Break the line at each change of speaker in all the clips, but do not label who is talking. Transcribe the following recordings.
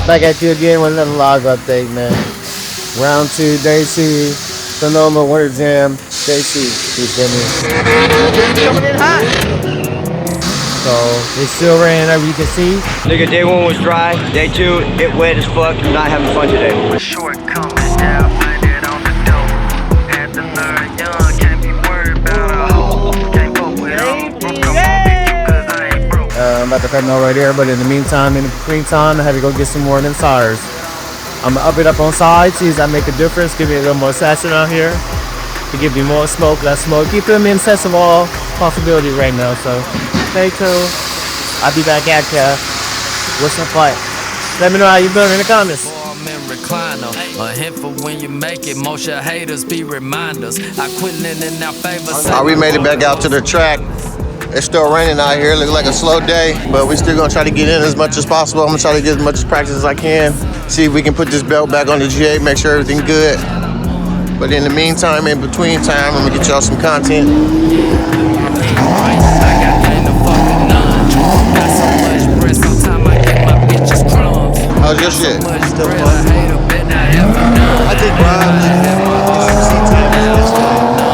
Back at you again with another live update, man. Round 2, day C, Sonoma Winter Jam, day C. You feel me?
Coming in hot.
So it's still raining, as you can see.
Nigga, day 1 was dry. Day 2, it wet as fuck. Not having fun today.
Shortcomings, yeah, I blinded on the dope. Had to learn young, can't be worried about a hoe. Can't fuck with all broke, I'm on you cause I ain't broke.
I'm about to cut no right here, but in the meantime, in the between time, I had to go get some more of them tires. I'm gonna up it up on sides, see if that make a difference, give me a little more saturation out here. To give me more smoke, less smoke. You feel me? I'm assessing all possibilities right now, so stay tuned. I'll be back at ya. What's the fight? Let me know how you feeling in the comments.
A hint for when you make it, most your haters be reminders. I quit in our favor.
We made it back out to the track. It's still raining out here, looks like a slow day, but we still gonna try to get in as much as possible. I'm gonna try to get as much practice as I can. See if we can put this belt back on the G8, make sure everything good. But in the meantime, in between time, I'm gonna get y'all some content. How's your shit? Still fun. I think Brian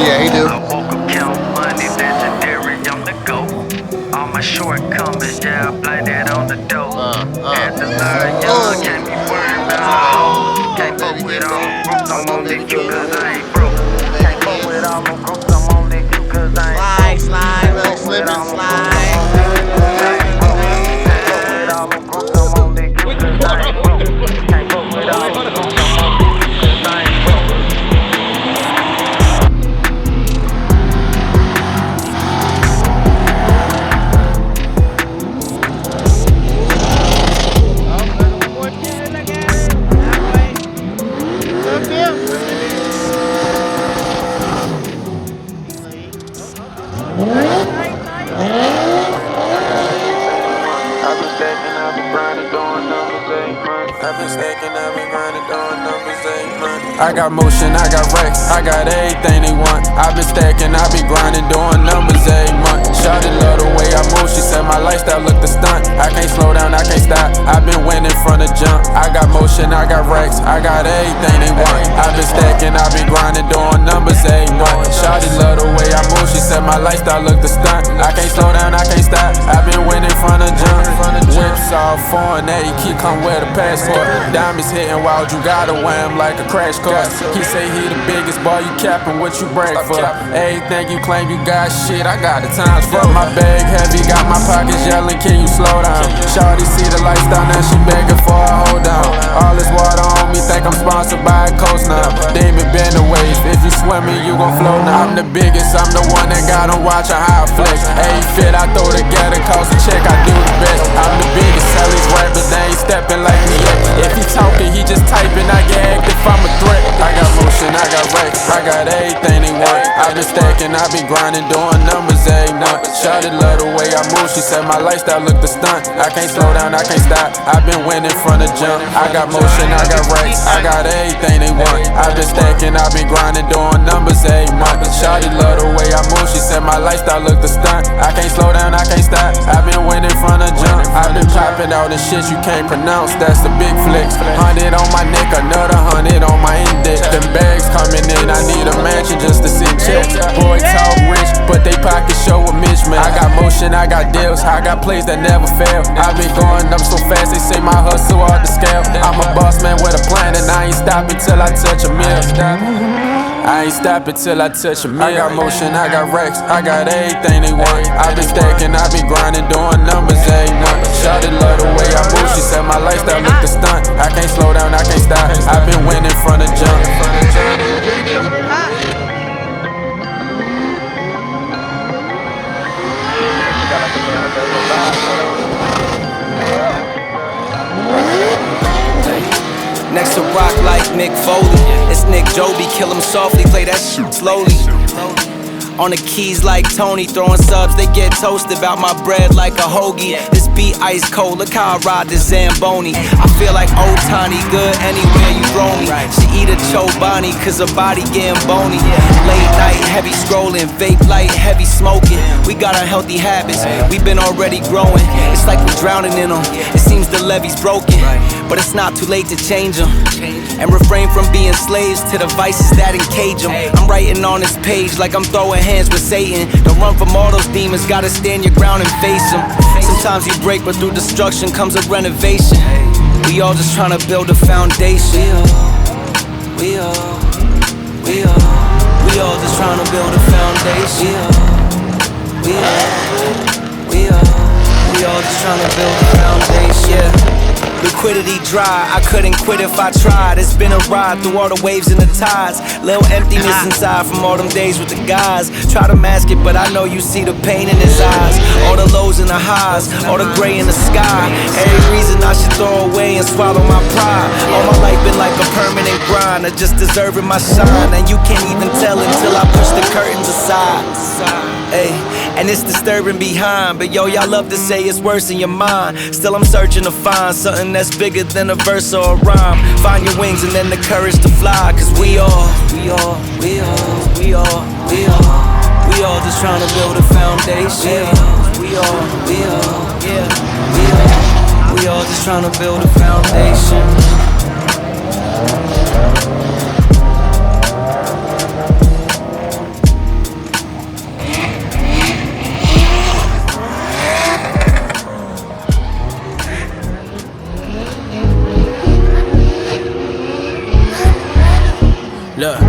yeah, he do.
All my shortcomings, yeah, I blinded on the dope. Had to learn young, can't be worried about a hoe. Can't fuck with all broke, I'm only you cause I ain't broke. Can't fuck with all my broke, I'm only you cause I ain't broke.
Slide, little slip and slide.
I got motion, I got racks, I got everything they want. I been stacking, I be grinding, doing numbers every month. Shawty love the way I move, she said my lifestyle look the stunt. I can't slow down, I can't stop, I been winning from the jump. I got motion, I got racks, I got everything they want. I been stacking, I be grinding, doing numbers every month. Shawty love the way I move, she said my lifestyle look the stunt. I can't slow down, I can't stop, I been winning from the jump. Whips all foreign, they keep come with a passport. Diamonds hitting wild, you gotta wear 'em like a crash car. He say he the biggest boy, you capping what you brag for. Everything you claim you got, shit, I got the times for. My bag heavy, got my pockets yelling, can you slow down? Shawty see the lifestyle, now she begging for a hold down. All this water on me, think I'm sponsored by a coast now. Damon bend the waves, if you swimming, you gon' float now. I'm the biggest, I'm the one that got 'em watching how I flex. Hey, fit, I throw together, cost a check, I do the best. I'm the biggest, tell these rappers, they ain't stepping like me yet. If he talking, he just typing, I get active, I'm a threat. I got motion, I got racks, I got everything they want. I been stacking, I been grinding, doing numbers every month. Shawty love the way I move, she said my lifestyle look the stunt. I can't slow down, I can't stop, I been winning from the jump. I got motion, I got racks, I got everything they want. I been stacking, I been grinding, doing numbers every month. Shawty love the way I move, she said my lifestyle look the stunt. I can't slow down, I can't stop, I been winning from the jump. I been popping all the shit you can't pronounce, that's the big flex. 100 on my neck, another 100 on my index. Them bags coming in, I need a mansion just to sit checks. Boy talk rich, but they pockets show a mismatch. I got motion, I got deals, I got plays that never fail. I been going up so fast, they say my hustle off the scale. I'm a boss man with a plan, and I ain't stopping till I touch a mill. I ain't stopping till I touch a mill. I got motion, I got racks, I got everything they want. I been stacking, I been grinding, doing numbers every month. Shawty love the way I move, she said my lifestyle look the stunt. I can't slow down, I can't stop, I been winning from the jump.
Next to rock like Nick Foley, it's Nick Joby, kill him softly, play that shit slowly. On the keys like Tony, throwing subs, they get toasted. About my bread like a hoagie. This beat ice cold, look how I ride this Zamboni. I feel like old Tony, good anywhere you throw me. She eat a Chobani, cause her body getting bony. Late night, heavy scrolling, vape light, heavy smoking. We got our healthy habits, we've been already growing. It's like we're drowning in them, it seems the levee's broken. But it's not too late to change them. And refrain from being slaves to the vices that encage them. I'm writing on this page like I'm throwing hands with Satan. Don't run from all those demons, gotta stand your ground and face them. Sometimes you break, but through destruction comes a renovation. We all just tryna build a foundation. We all just tryna build a foundation. We all just tryna build a foundation. Liquidity dry, I couldn't quit if I tried. It's been a ride through all the waves and the tides. Little emptiness inside from all them days with the guys. Try to mask it, but I know you see the pain in his eyes. All the lows and the highs, all the gray in the sky. Every reason I should throw away and swallow my pride. All my life been like a permanent grind of just deserving my shine. And you can't even tell until I push the curtains aside. Ay, and it's disturbing behind. But yo, y'all love to say it's worse in your mind. Still I'm searching to find something that's bigger than a verse or a rhyme. Find your wings and then the courage to fly. Cause we all just trying to build a foundation. We all just trying to build a foundation.
Look,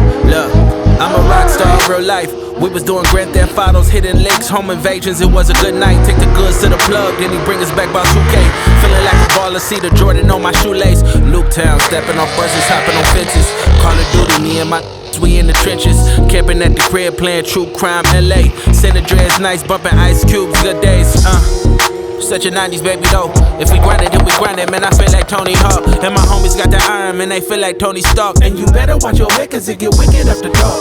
I'm a rock star in real life. We was doing Grand Theft Autos, hitting licks, home invasions. It was a good night. Take the goods to the plug, then he bring us back by 2K. Feeling like a baller, see the Jordan on my shoelace. Nuketown, stepping off buses, hopping on fences. Call of Duty, me and my we in the trenches. Camping at the crib, playing True Crime LA. Send the dreads nice, bumping Ice Cubes, good days. Such a 90s baby though. If we grind it, then we grind it. Man, I feel like Tony Hawk. And my homies got the iron, man, they feel like Tony Stark. And you better watch your head, cause it get wicked up the door.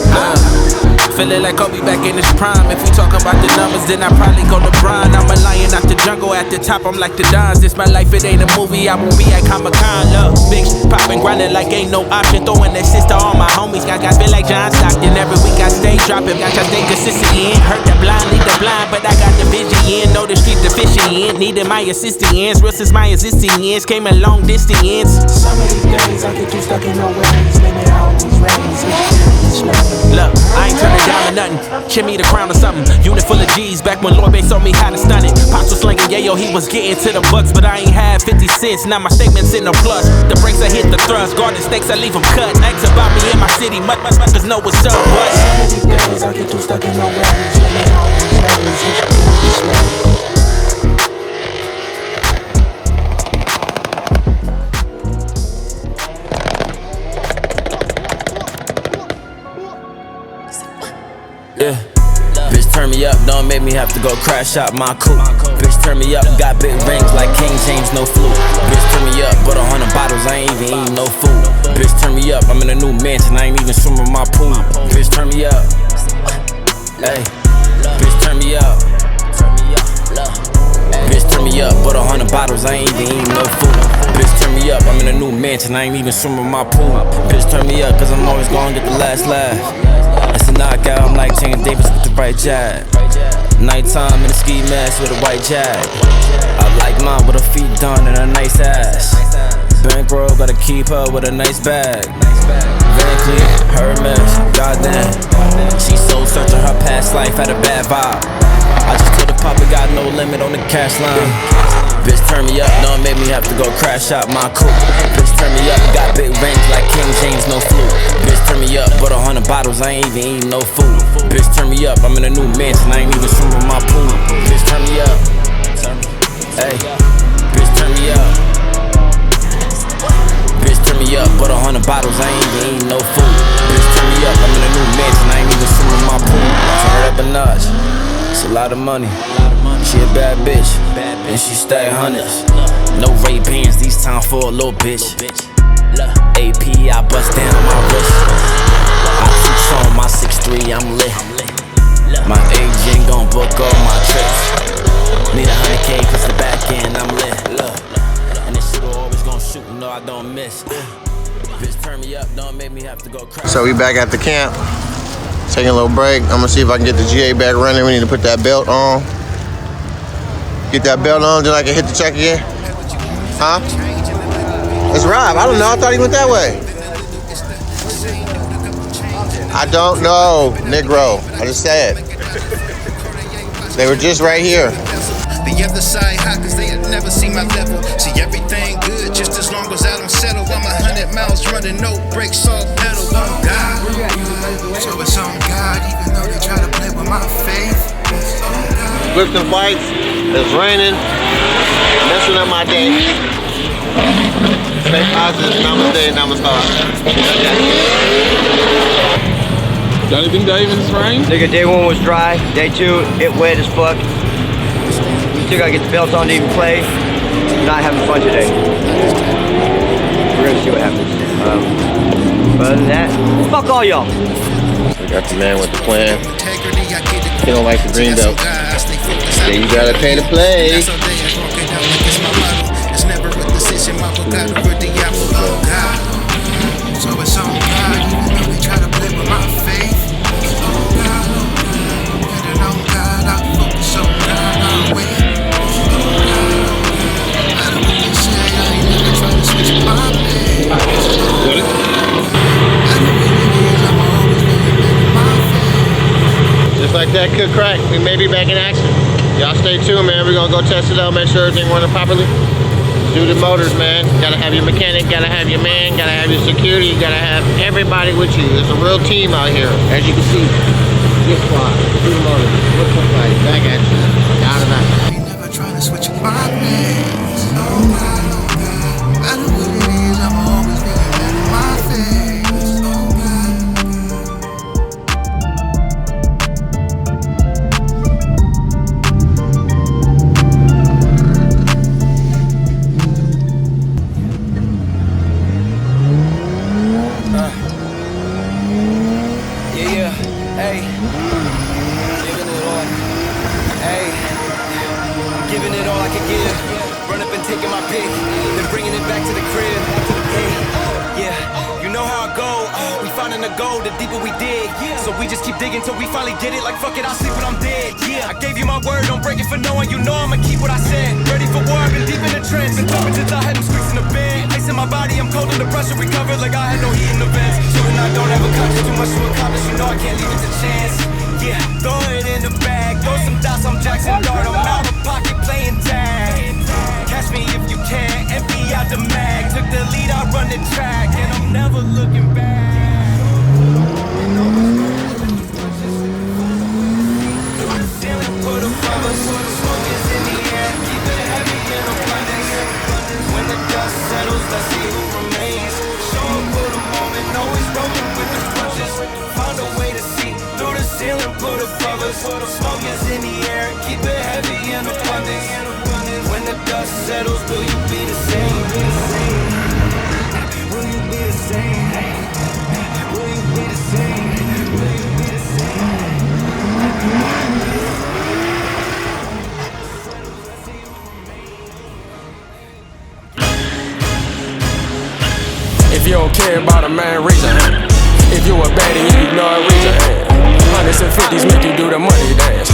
Feeling like Kobe back in his prime. If we talk about the numbers, then I probably go LeBron. I'm a lion out the jungle, at the top I'm like the Dons. This my life, it ain't a movie, I won't be at Comic-Con. Look, big poppin', grindin' like ain't no option. Throwing that shit to all my homies. Got feel like John Stockton. Every week I stay dropping. Got to stay consistent in. Hurt the blind, lead the blind, but I got the vision in. Know the street deficient in. Needed my assistance, real since my existence. Came a long distance.
Some of these days I get too stuck in no ways. Let me always raise.
Look, I ain't turning down to nothing. Chip me the crown or something. Unit full of G's. Back when Lord Bay told me how to stun it. Pops was slinging yayo, he was getting to the bucks, but I ain't had 50 cents. Now my statements in the plus. The brakes I hit the thrust. Garden stakes I leave them cut. Ask about me in my city. Motherfuckers know what's up. What?
Some of these days I get too stuck in no ways. Let me always raise.
Yeah. Bitch turn me up, don't make me have to go crash out my coupe. Bitch turn me up, got big rings like King James, no fluke. Bitch turn me up, but 100 bottles, I ain't even eating no food. Bitch turn me up, I'm in a new mansion, I ain't even swimming my pool. Bitch turn me up, hey. Bitch turn me up, bitch turn me up, but 100 bottles, I ain't even eating no food. Bitch turn me up, I'm in a new mansion, I ain't even swimming my pool. Bitch turn me up, cause I'm always gonna get the last laugh. It's a knockout, I'm like James Davis with the right jab. Nighttime in a ski mask with a white jag. I like mine with her feet done and a nice ass. Bankroll, gotta keep her with a nice bag. Van Cleef, Hermes, goddamn. She so searching her past life, had a bad vibe. I just told the papa got no limit on the cash line. Bitch turn me up, don't make me have to go crash out my coupe. Bitch turn me up, got big rings like King James, no fluke. Bitch turn me up, but 100 bottles, I ain't even eating no food. Bitch turn me up, I'm in a new mansion, I ain't even swimming my pool. Bitch turn me up, hey. Bitch turn me up. Bitch turn me up, but 100 bottles, I ain't even eating no food. Bitch turn me up, I'm in a new mansion, I ain't even swimming my pool. Turn it up a notch, it's a lot of money. She a bad bitch, and she stack hundreds. No Ray-Bans, these time for a little bitch. AP, I bust down my wrist. I teach on my 6'3", I'm lit.
book all my trips. Need 100K cause the back end I'm lit. Look, and this shit always gonna shoot, no I don't miss. Bitch turn me up, don't make me have to go crazy.
So we back at the camp, taking a little break. I'm gonna see if I can get the GA back running. We need to put that belt on. Get that belt on, then I can hit the track again. Huh? It's Rob. I don't know. I thought he went that way. I don't know, Negro. I just said. They were just right here.
The other side hot cause they had never seen my level. See everything good just as long as I don't settle. I'm 100 miles running, no brakes, all pedal. On God, so it's on God, even though they try to play with my faith.
Lifting fights, it's raining, messing up my day. Stay positive, namaste, namaskar.
Got anything, Dave, in this rain?
Nigga, day 1 was dry. Day 2, it wet as fuck. Still gotta get the belt on to even play. Not having fun today. We're gonna see what happens. But other than that, fuck all y'all.
We got the man with the plan. He don't like the green belt. Then you gotta pay to play.
It's never a decision, my book got over the apple of God. So it's on God, even though they try to play with my faith. On God, and on God, I focus on God, I wait. I don't really say I ain't never trying to switch my name. I know what it is, I'm always living in my faith.
Just like that could crack, we may be back in action. Y'all stay tuned, man. We're gonna go test it out, make sure everything running properly. Do the motors, man. Gotta have your mechanic, gotta have your man, gotta have your security, you gotta have everybody with you. It's a real team out here, as you can see. This squad, do the motors, look somebody, back at you, down and out.
I ain't never trying to switch my names. Oh God, I know what it is, I'm always living in my faith.
The deeper we dig, so we just keep digging till we finally get it. Like fuck it, I'll sleep when I'm dead. Yeah, I gave you my word, don't break it for no one. You know I'ma keep what I said. Ready for war, I've been deep in the trance. Been jumping since I had them squeaks in the bed. Ice in my body, I'm cold under pressure. Recovered like I had no heat in the vents. Shooting, I don't have a conscience, too much to accomplish. You know I can't leave it to chance. Yeah, throw it in the bag, throw some dots, I'm Jackson Dart. I'm out of pocket playing tag. Catch me if you can, empty out the mag. Took the lead, I run the track, and I'm never looking back. Smoke is in the air, keep it heavy and abundance. When the dust settles, will you be the same? Will you be the same? Will you be the same? Will you be the same?
If you don't care about a man, raise your hand. If you a baddie and you know it, raise your hand. 100s and 50s make you do the money dance.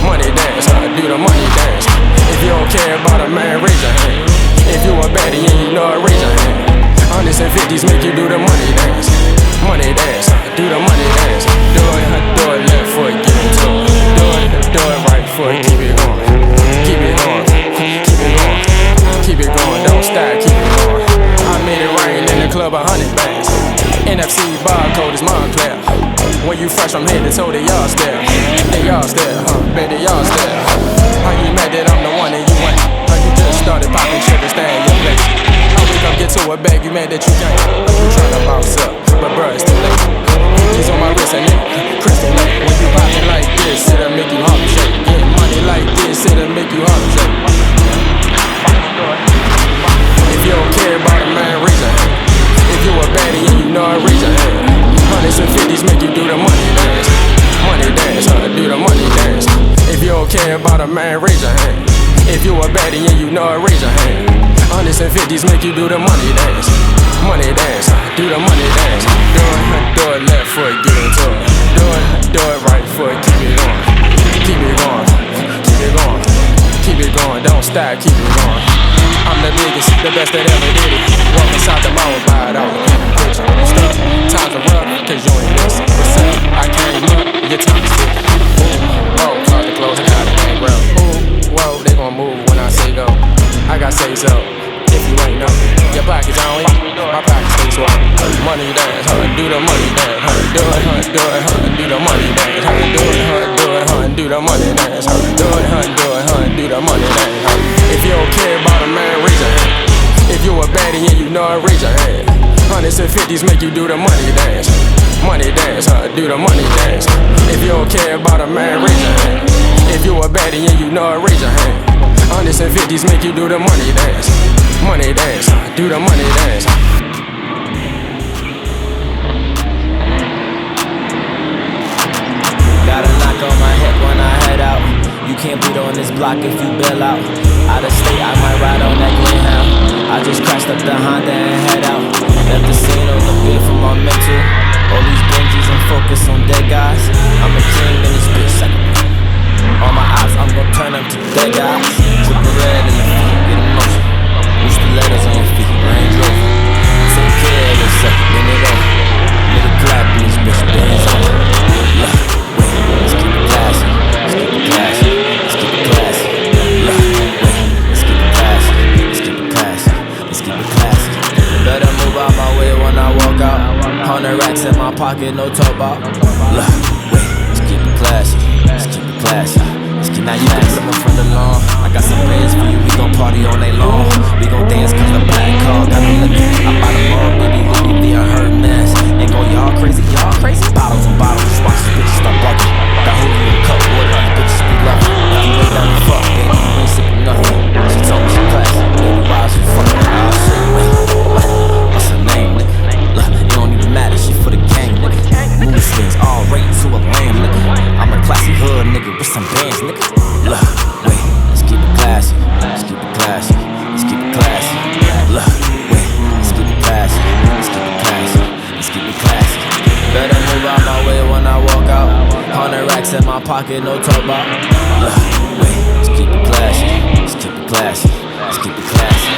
Money dance, do the money dance. If you don't care about a man, raise your hand. If you a baddie and you know it, raise your hand. 100s and 50s make you do the money dance. Money dance, do the money dance. Do it left foot, get into it. Do it right foot, keep it going. Keep it going, keep it going. Keep it going, don't stop, keep it going. I made it rain in the club, 100 bands. NFC barcode is Montclair. When you fresh from head to toe, they all stare. They all stare, baby, they all stare. How you mad that I'm the one and you ain't? How you just started popping shit to stay in your place? How we come get to a bag, you mad that you can't? Like you tryna bounce up, but bruh, it's too late. Keys on my wrist and it, crystal lake. When you poppin' like this, it'll make you hard to shake. Getting money like this, it'll make you hard to shake. If you don't care about a man, raise your hand. If you a baddie and you know it, raise your hand. 100s and 50s make you do the money dance. Money dance, do the money dance. If you care about a man, raise your hand. If you a baddie and you know it, raise your hand. 150s make you do the money dance. Money dance, do the money dance. Do it left foot, get into it. Do it right foot, keep it on. Keep it going, keep it going. Keep it going, don't stop, keep it going. I'm the biggest, the best that ever did it. Walk inside the mall, buy it out. Picture stuff, times are rough, cause you ain't listen. What's up? I came up, your time is ticking. Whoa, close the close, I got a bang round. Whoa, they gon' move when I say go. I got say so, if you ain't know. Your pockets on you, my pockets stay swollen. Money dance, do the money dance. Do it, do the money dance. Do it, do the money dance. Do it, do the money dance. If you don't care about a man, raise your hand. If you a baddie and you know it, raise your hand. 150s make you do the money dance. Money dance, do the money dance. If you don't care about a man, raise your hand. If you a baddie and you know it, raise your hand. 150s make you do the money dance. Money dance, do the money dance.
Got a knock on my head when I head out. You can't beat on this block if you bail out. Out of state, I might ride on that Greyhound. I just crashed up the Honda and head out. Left the scene on the beat for my mental. All these Benjis and focus on dead guys. I'm a king in this bitch. All my eyes, I'm gon' turn them to dead guys. Put the red in the feet, get emotion. Use the letters on your feet, Range Rover. Take care of yourself, bend it over. Little clap in this bitch, bands on. Yeah, wait, let's keep it classy. Let's keep it classy. Let's keep it classy. Yeah, wait, let's keep it classy. Let's keep it classy. Let's keep it classy. Better move out my way when I walk out. 100 racks in my pocket, no talk about. Look, wait, let's keep it classy. Let's keep it classy. Now you can put them from the lawn. I got some plans for you, we gon' party all night long. We gon' dance cause the black car got me looking. I buy them all, baby, Louis V, I heard mess. Ain't go y'all crazy, bottles and bottles, just watch these bitches start bugging. Got holy in a cup, water, these bitches be loving. If you ain't down to fuck, baby, you ain't sippin' nothing. She told me she classy, baby, why is you fucking? Oh shit, wait, what's her name, nigga? Look, it don't even matter, she for the gang, nigga. Mood skins, all right to a lamb, nigga. I'm a classy hood, nigga, with some bands, nigga. Look, wait, let's keep it classy. Let's keep it classy. Let's keep it classy. Look, wait, let's keep it classy. Let's keep it classy. Let's keep it classy. Better move out my way when I walk out. 100 racks in my pocket, no talk about. Look, wait, let's keep it classy. Let's keep it classy. Let's keep it classy.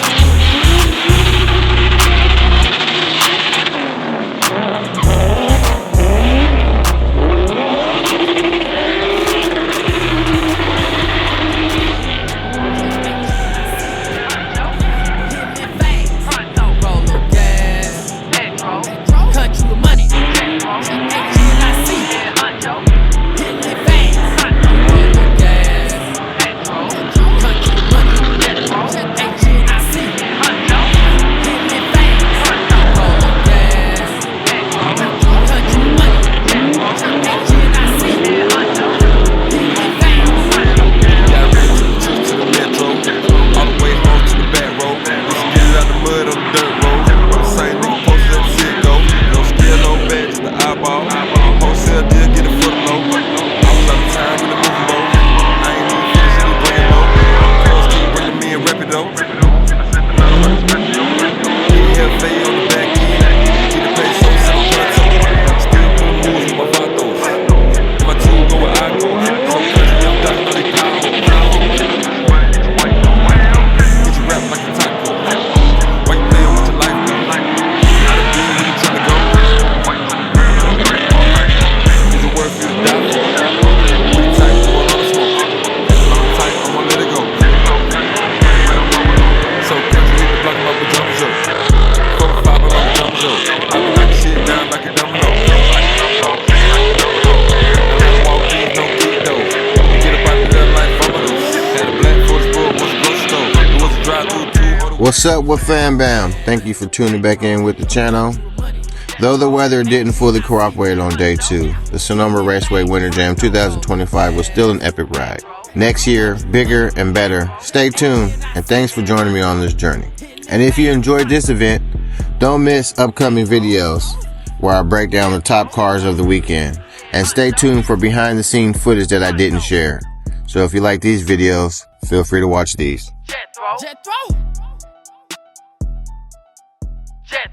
What's up with FanBam? Thank you for tuning back in with the channel. Though the weather didn't fully cooperate on day 2, the Sonoma Raceway Winter Jam 2025 was still an epic ride. Next year, bigger and better. Stay tuned, and thanks for joining me on this journey. And if you enjoyed this event, don't miss upcoming videos where I break down the top cars of the weekend. And stay tuned for behind the scenes footage that I didn't share. So if you like these videos, feel free to watch these.
Jethro.